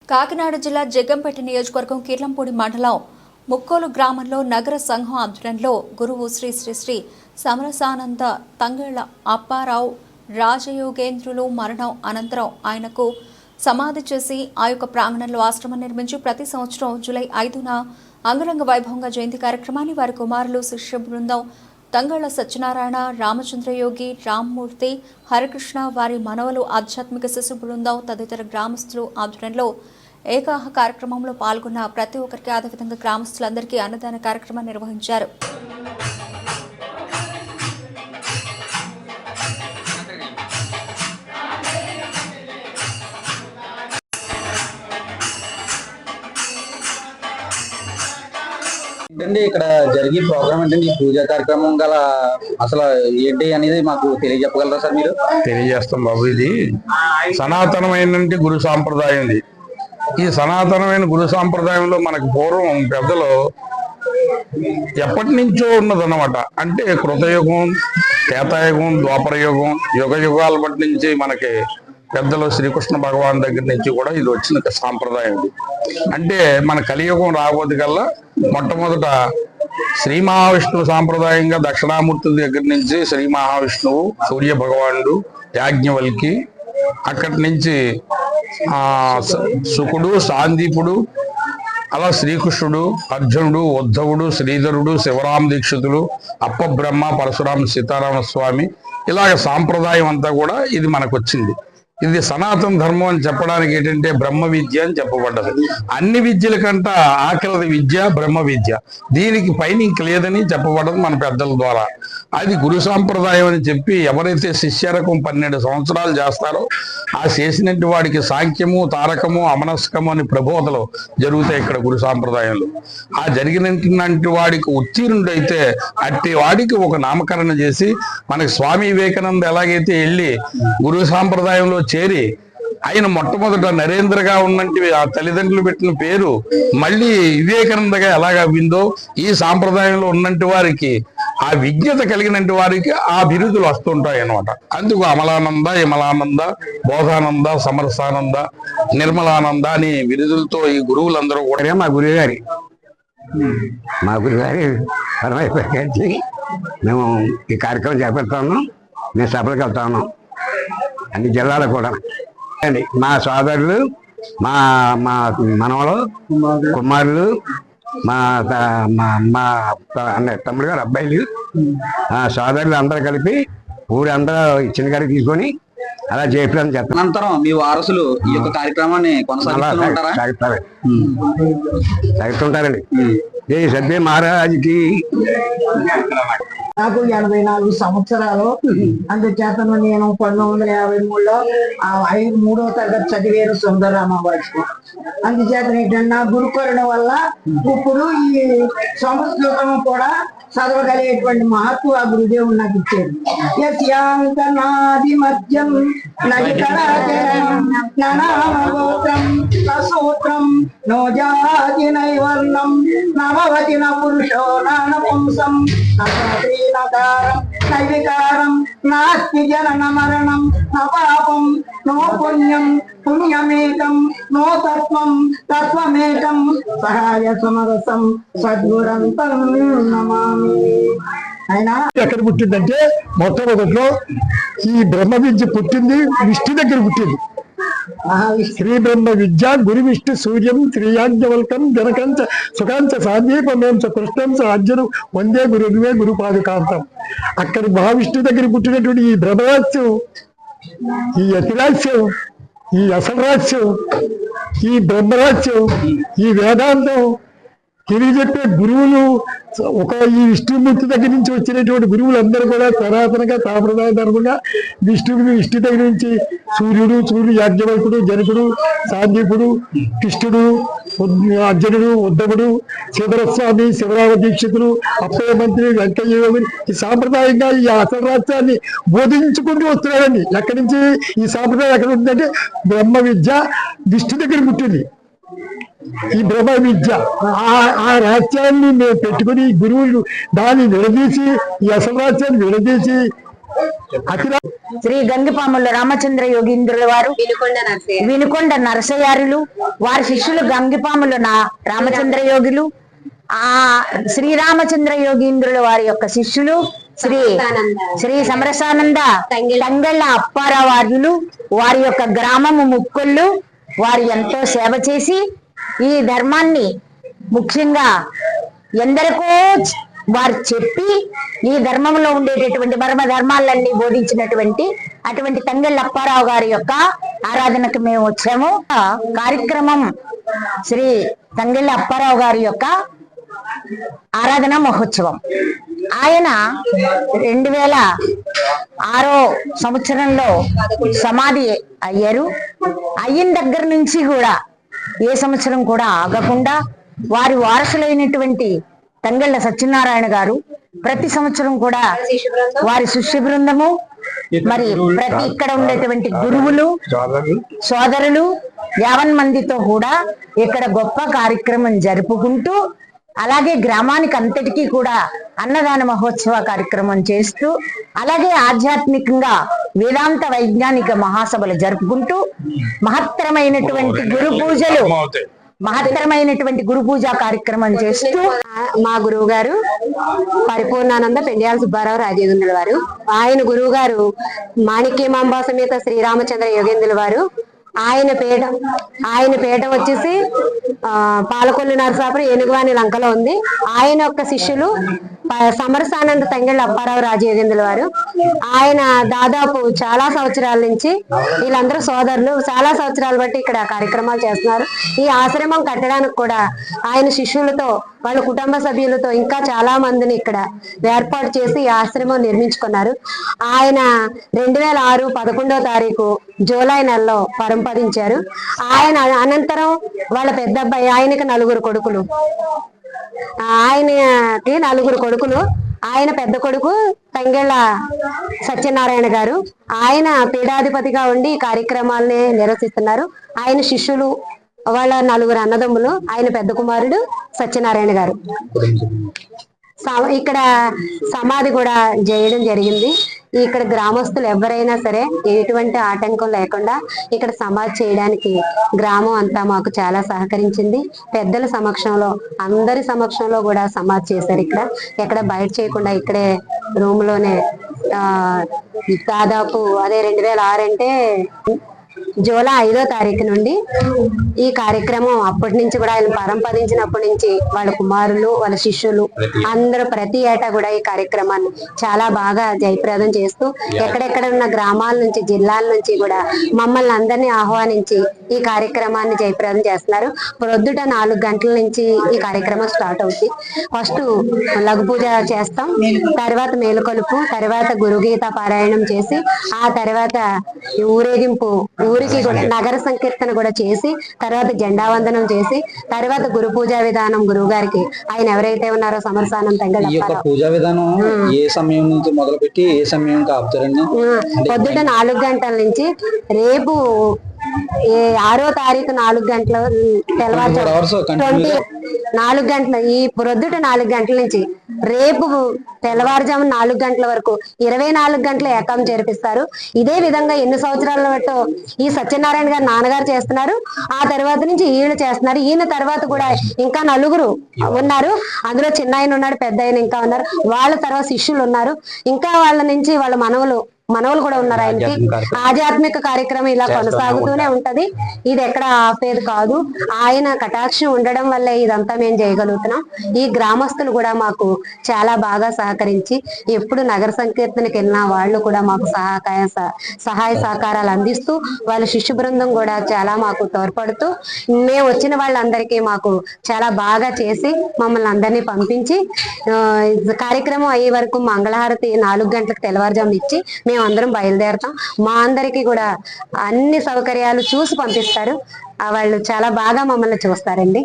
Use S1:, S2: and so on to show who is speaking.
S1: కాకినాడ జిల్లా జగ్గంపేట నియోజకవర్గం కీర్లంపూడి మండలం ముక్కోలు గ్రామంలో నగర సంఘం ఆధ్వర్యంలో గురువు శ్రీ శ్రీ శ్రీ సమరసానంద తంగళ్ల అప్పారావు రాజయోగేంద్రులు మరణం అనంతరం ఆయనకు సమాధి చేసి ఆ యొక్క ప్రాంగణంలో ఆశ్రమం నిర్మించి ప్రతి సంవత్సరం జూలై 5న అంగరంగ వైభవంగా జయంతి కార్యక్రమాన్ని వారి కుమారులు శిష్య బృందం తంగళ్ల సత్యనారాయణ రామచంద్రయోగి రామ్మూర్తి హరికృష్ణ వారి మనవలు ఆధ్యాత్మిక శిశు బృందం తదితర గ్రామస్తులు ఆధ్వర్యంలో ఏకాహ కార్యక్రమంలో పాల్గొన్న ప్రతి ఒక్కరికి అదేవిధంగా గ్రామస్తులందరికీ అన్నదాన కార్యక్రమం నిర్వహించారు.
S2: ఏంటండి ఇక్కడ జరిగే ప్రోగ్రామ్ ఏంటండి ఈ పూజా కార్యక్రమం గల అసలు ఏంటి అనేది మాకు తెలియజెప్పగలరా సార్ మీరు?
S3: తెలియజేస్తాం బాబు. ఇది సనాతనమైన గురు సాంప్రదాయం. ఈ సనాతనమైన గురు సాంప్రదాయంలో మనకు పూర్వం పెద్దలు ఎప్పటి నుంచో ఉన్నదన్నమాట. అంటే కృతయుగం, త్రేతాయుగం, ద్వాపరయుగం, యుగ యుగాల బట్టి నుంచి మనకి పెద్దలు శ్రీకృష్ణ భగవాన్ దగ్గర నుంచి కూడా ఇది వచ్చిన సాంప్రదాయం. అంటే మన కలియుగం రాబోదు కల్లా మొట్టమొదట శ్రీ మహావిష్ణువు సాంప్రదాయంగా దక్షిణామూర్తుల దగ్గర నుంచి శ్రీ మహావిష్ణువు, సూర్య భగవానుడు, యాజ్ఞవల్కి, అక్కడి నుంచి శుకుడు, సాందీపుడు, అలా శ్రీకృష్ణుడు, అర్జునుడు, ఉద్ధవుడు, శ్రీధరుడు, శివరామ దీక్షితులు, అప్ప బ్రహ్మ, పరశురామ, సీతారామ స్వామి, ఇలాగ సాంప్రదాయం అంతా కూడా ఇది మనకు వచ్చింది. ఇది సనాతన ధర్మం అని చెప్పడానికి ఏంటంటే బ్రహ్మ విద్య అని చెప్పబడ్డది. అన్ని విద్యల కంట ఆఖరి విద్య బ్రహ్మ విద్య. దీనికి పైన ఇంక లేదని చెప్పబడ్డది మన పెద్దల ద్వారా. అది గురు సాంప్రదాయం అని చెప్పి ఎవరైతే శిష్యరకం 12 సంవత్సరాలు చేస్తారో ఆ చేసినట్టు వాడికి సాంఖ్యము, తారకము, అమనస్కము అని ప్రబోధలు జరుగుతాయి ఇక్కడ గురు సాంప్రదాయంలో. ఆ జరిగినటువంటి వాడికి ఉత్తీర్ణుడైతే అట్టి వాడికి ఒక నామకరణం చేసి, మనకి స్వామి వివేకానంద ఎలాగైతే వెళ్ళి గురు సాంప్రదాయంలో చేరి ఆయన మొట్టమొదట నరేంద్రగా ఉన్నట్టు ఆ తల్లిదండ్రులు పెట్టిన పేరు మళ్ళీ వివేకానందగా ఎలాగా అవ్విందో, ఈ సాంప్రదాయంలో ఉన్నట్టు వారికి ఆ విజ్ఞత కలిగినట్టు వారికి ఆ బిరుదులు వస్తుంటాయి అన్నమాట. అందుకు అమలానంద, యమలానంద, బోధానంద, సమరసానంద, నిర్మలానంద అని బిరుదులతో ఈ గురువులందరూ కూడా
S4: మా గురువుగారి పరమైపోయి మేము ఈ కార్యక్రమం చేపడతాము. మేము సభలకు వెళ్తాము అన్ని జిల్లాలో కూడా. మా సోదరులు, మా మా మనవలు, కుమారులు, మా మా తమ్ముడు గారు అబ్బాయిలు, సోదరులు అందరూ కలిపి ఊరి అందరూ ఇచ్చిన గారికి తీసుకొని అలా చేయడం చేస్తాం.
S2: అనంతరం మీ వారసులు ఈ యొక్క కార్యక్రమాన్ని
S4: సాగుతుంటారండి. ఏ సద్య మహారాజుకి
S5: నాకు 84 సంవత్సరాలు. అందుచేతను నేను 1953లో 3వ తరగతి చదివేరు సుందరరామవారికి. అందుచేత ఏంటంటే నా గురుకరుణ వల్ల ఇప్పుడు ఈ సంస్కృతం కూడా చదవగలిగేటువంటి మహత్వ ఆ గురుదేవుడు నాకు ఇచ్చాడు. యస్యాంకనాది మధ్యం ననామగోత్రం నసూత్రం నో జాతి నైవర్ణం నవవతి న పురుషో నానపుంసం నైవికారం నాస్తి జనన మరణం న పాపం నో పుణ్యం పుణ్యమేకం నో తత్వం తత్వమేకం సహాయ సమరసం సద్గురంతం నమామి. ఆయన
S6: ఎక్కడ పుట్టిందంటే మొట్టమొదట్లో ఈ బ్రహ్మ విద్య పుట్టింది విష్ణు దగ్గర పుట్టింది. శ్రీ బ్రహ్మ విద్య గురు విష్ణు సూర్యం శ్రీయాజ్ఞవల్కం జనకంచ సుఖాంచ సాందీపమేంచ కృష్ణంచ అర్జును వందే గురువే గురుపాదుకాంతం. అక్కడ మహావిష్ణు దగ్గర పుట్టినటువంటి ఈ బ్రహ్మరాజ్యం, ఈ అతిరాజ్యం, ఈ అసలు రాజ్యం, ఈ బ్రహ్మరాజ్యం, ఈ వేదాంతం తెలియజెప్పే గురువులు ఈ విష్ణుమూర్తి దగ్గర నుంచి వచ్చినటువంటి గురువులందరూ కూడా సనాతనంగా సాంప్రదాయ ధర్మంగా విష్ణు దగ్గర నుంచి సూర్యుడు, యాజ్ఞవల్కుడు, జనకుడు, సాందీపుడు, కృష్ణుడు, అర్జునుడు, ఉద్ధవుడు, సీతారామస్వామి, శివరామ దీక్షితులు, అప్పయ్య మంత్రి, వెంకయ్య ఈ సాంప్రదాయంగా ఈ అసలు రాజ్యాన్ని బోధించుకుంటూ వస్తున్నారండి. ఎక్కడి నుంచి ఈ సాంప్రదాయం ఎక్కడ ఉందంటే బ్రహ్మ విద్య విష్ణు దగ్గర పుట్టింది. ఈ బ్రహ్మ విద్య ఆ రాజ్యాన్ని మేము పెట్టుకుని గురువులు దాన్ని విడదీసి ఈ అసలు రాజ్యాన్ని విడదీసి అఖిల
S7: శ్రీ గంగిపాముల రామచంద్ర యోగీంద్రుల వారు, వినుకొండ నరసయారులు, వారి శిష్యులు గంగిపాముల రామచంద్ర యోగులు, ఆ శ్రీరామచంద్ర యోగీంద్రుల వారి యొక్క శిష్యులు శ్రీ సమరసానంద తంగళ్ళ అప్పారావు వార్యులు, వారి యొక్క గ్రామము ముక్కొళ్ళు. వారు ఎంతో సేవ చేసి ఈ ధర్మాన్ని ముఖ్యంగా ఎందరికో వారు చెప్పి ఈ ధర్మంలో ఉండేటటువంటి మర్మ ధర్మాలన్నీ బోధించినటువంటి అటువంటి తంగళ్ళ అప్పారావు గారి యొక్క ఆరాధనకు మేము వచ్చాము. కార్యక్రమం శ్రీ తంగళ్ళ అప్పారావు గారి యొక్క ఆరాధన మహోత్సవం. ఆయన 2006 సంవత్సరంలో సమాధి అయ్యారు. అయిన దగ్గర నుంచి కూడా ఏ సంవత్సరం కూడా ఆగకుండా వారి వారసులైనటువంటి తంగళ్ళ సత్యనారాయణ గారు ప్రతి సంవత్సరం కూడా వారి శిష్య బృందము, మరి ప్రతి ఇక్కడ ఉండేటువంటి గురువులు సోదరులు 50 మందితో కూడా ఇక్కడ గొప్ప కార్యక్రమం జరుపుకుంటూ, అలాగే గ్రామానికి అంతటికీ కూడా అన్నదాన మహోత్సవ కార్యక్రమం చేస్తూ, అలాగే ఆధ్యాత్మికంగా వేదాంత వైజ్ఞానిక మహాసభలు జరుపుకుంటూ మహత్తరమైనటువంటి గురు పూజ కార్యక్రమం చేస్తూ,
S8: మా గురువు గారు పరిపూర్ణానంద పెండ్యాల సుబ్బారావు రాజేంద్రుల వారు, ఆయన గురువు గారు మాణిక్యమాంబా సమేత శ్రీరామచంద్ర యోగేంద్రుల వారు. ఆయన పీఠం వచ్చేసి పాలకొల్లు నరసాపురం ఏనుగువాని లంకలో ఉంది. ఆయన యొక్క శిష్యులు సమరసానంద తంగళ్ళ అప్పారావు రాజయోగేంద్రుల వారు. ఆయన దాదాపు చాలా సంవత్సరాల నుంచి, వీళ్ళందరూ సోదరులు, చాలా సంవత్సరాలు బట్టి ఇక్కడ కార్యక్రమాలు చేస్తున్నారు. ఈ ఆశ్రమం కట్టడానికి కూడా ఆయన శిష్యులతో, వాళ్ళ కుటుంబ సభ్యులతో ఇంకా చాలా మందిని ఇక్కడ ఏర్పాటు చేసి ఈ ఆశ్రమం నిర్మించుకున్నారు. ఆయన 2006 11వ తారీఖు జూలై నెలలో పరంపదించారు. ఆయన అనంతరం వాళ్ళ పెద్ద అబ్బాయి, ఆయనకి 4 కొడుకులు, ఆయనకి 4 కొడుకులు. ఆయన పెద్ద కొడుకు తంగళ్ళ సత్యనారాయణ గారు, ఆయన పీఠాధిపతిగా ఉండి ఈ కార్యక్రమాలని నిర్వహిస్తున్నారు. ఆయన శిష్యులు వాళ్ళ 4 అన్నదమ్ములు, ఆయన పెద్ద కుమారుడు సత్యనారాయణ గారు. ఇక్కడ సమాధి కూడా చేయడం జరిగింది. ఇక్కడ గ్రామస్తులు ఎవరైనా సరే ఎటువంటి ఆటంకం లేకుండా ఇక్కడ సమాధి చేయడానికి గ్రామం అంతా మాకు చాలా సహకరించింది. పెద్దల సమక్షంలో, అందరి సమక్షంలో కూడా సమాధి చేశారు. ఎక్కడ బయట చేయకుండా ఇక్కడే రూమ్ లోనే దాదాపు అదే 2006 అంటే జూలై 5వ తారీఖు నుండి ఈ కార్యక్రమం అప్పటి నుంచి కూడా ఆయన పరంపదించినప్పటి నుంచి వాళ్ళ కుమారులు, వాళ్ళ శిష్యులు అందరూ ప్రతి ఏటా కూడా ఈ కార్యక్రమాన్ని చాలా బాగా జయప్రదం చేస్తూ ఎక్కడెక్కడ ఉన్న గ్రామాల నుంచి, జిల్లాల నుంచి కూడా మమ్మల్ని అందరినీ ఆహ్వానించి ఈ కార్యక్రమాన్ని జయప్రదం చేస్తున్నారు. ప్రొద్దుట 4 గంటల నుంచి ఈ కార్యక్రమం స్టార్ట్ అవుతుంది. ఫస్ట్ లఘు పూజ చేస్తాం, తర్వాత మేలుకొలుపు, తర్వాత గురుగీత పారాయణం చేసి, ఆ తర్వాత ఊరేగింపు, ఊరికి కూడా నగర సంకీర్తన కూడా చేసి, తర్వాత జెండా వందనం చేసి, తర్వాత గురు పూజా విధానం గురువు గారికి, ఆయన ఎవరైతే ఉన్నారో సమరసానం తంగళ్ళ
S2: పూజా విధానం ఏ సమయం నుంచి మొదలు పెట్టి ఏ సమయం ఆపుతారండి?
S8: పొద్దుట 4 గంటల నుంచి రేపు 6వ తారీఖు 4 గంటల తెల్లవారుజాము 4 గంటల, ఈ ప్రొద్దుట 4 గంటల నుంచి రేపు తెల్లవారుజాము 4 గంటల వరకు 24 గంటల ఏకాం చేర్పిస్తారు. ఇదే విధంగా ఎన్ని సంవత్సరాల బట్టి ఈ సత్యనారాయణ గారు నాన్నగారు చేస్తున్నారు. ఆ తర్వాత నుంచి ఈయన చేస్తున్నారు. ఈయన తర్వాత కూడా ఇంకా 4 ఉన్నారు. అందులో చిన్న ఆయన ఉన్నాడు, పెద్ద ఆయన ఇంకా ఉన్నారు. వాళ్ళ తర్వాత శిష్యులు ఉన్నారు. ఇంకా వాళ్ళ నుంచి వాళ్ళ మనవలు కూడా ఉన్నారు. ఆయనకి ఆధ్యాత్మిక కార్యక్రమం ఇలా కొనసాగుతూనే ఉంటది. ఇది ఎక్కడ ఆపేది కాదు. ఆయన కటాక్షం ఉండడం వల్లే ఇదంతా మేము చేయగలుగుతున్నాం. ఈ గ్రామస్తులు కూడా మాకు చాలా బాగా సహకరించి ఎప్పుడు నగర సంకీర్తనకి వెళ్ళినా వాళ్ళు కూడా మాకు సహాయ సహకారాలు అందిస్తూ, వాళ్ళ శిష్యు బృందం కూడా చాలా మాకు తోడ్పడుతూ, మేము వచ్చిన వాళ్ళందరికీ మాకు చాలా బాగా చేసి మమ్మల్ని అందరినీ పంపించి కార్యక్రమం అయ్యే వరకు మంగళహారతి 4 గంటలకు తెల్లవారుజామున ఇచ్చి మేము అందరం బయలుదేరుతాం. మా అందరికి కూడా అన్ని సౌకర్యాలు చూసి పంపిస్తారు. వాళ్ళు చాలా బాగా మమ్మల్ని చూస్తారండి.